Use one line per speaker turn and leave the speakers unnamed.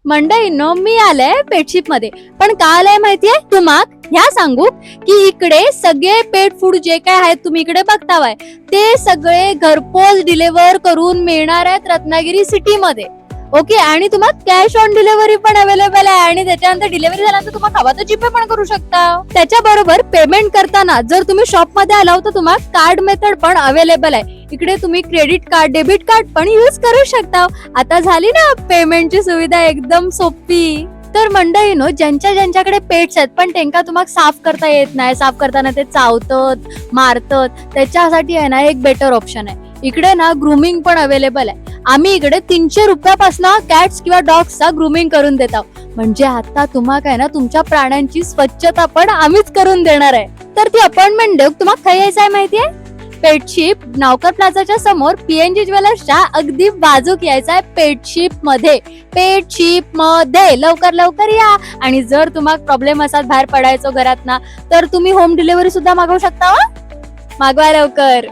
मंडळींनो, मी आले पेटशिप मध्ये. पण का आलंय माहितीये तुम्हाला? ह्या सांगू की इकडे सगळे पेट फूड जे काय आहेत तुम्ही इकडे बघतावाय ते सगळे घरपोच डिलिव्हर करून मिळणार आहेत रत्नागिरी सिटी मध्ये. ओके, आणि तुम्हाला कॅश ऑन डिलिव्हरी पण अवेलेबल आहे आणि त्याच्यानंतर डिलिव्हरी झाल्यानंतर तुम्हाला हवा तर जीपे पण करू शकता. त्याच्याबरोबर पेमेंट करताना जर तुम्ही शॉप मध्ये आला तर तुम्हाला कार्ड मेथड पण अवेलेबल आहे. इकडे तुम्ही क्रेडिट कार्ड, डेबिट कार्ड पण युज करू शकता. आता झाली ना पेमेंटची सुविधा एकदम सोपी. तर मंडळीनो, ज्यांच्याकडे पेट्स आहेत पण त्यांना तुम्हाला साफ करता येत नाही, साफ करताना ते चावतात, मारतात, त्याच्यासाठी आहे ना एक बेटर ऑप्शन आहे. इकडे ना ग्रूमिंग पण अवेलेबल आहे. आम्ही इकडे 300 रुपयापासून कॅट्स किंवा डॉग्सचा ग्रूमिंग करून देत आहोत. म्हणजे आता तुम्हाला काय ना तुमच्या प्राण्यांची स्वच्छता पण आम्हीच करून देणार आहे. तर ती अपॉइंटमेंट देऊ तुम्हाला काय यायचं आहे माहितीये? पेटशिप नावकर प्लाझाच्या समोर पीएनजी ज्वेलर्सच्या अगदी बाजूक यायचं आहे. पेटशिप मध्ये लवकर या. आणि जर तुम्हाला प्रॉब्लेम असाल बाहेर पडायचो घरात ना, तर तुम्ही होम डिलिव्हरी सुद्धा मागवू शकता. मागवा लवकर.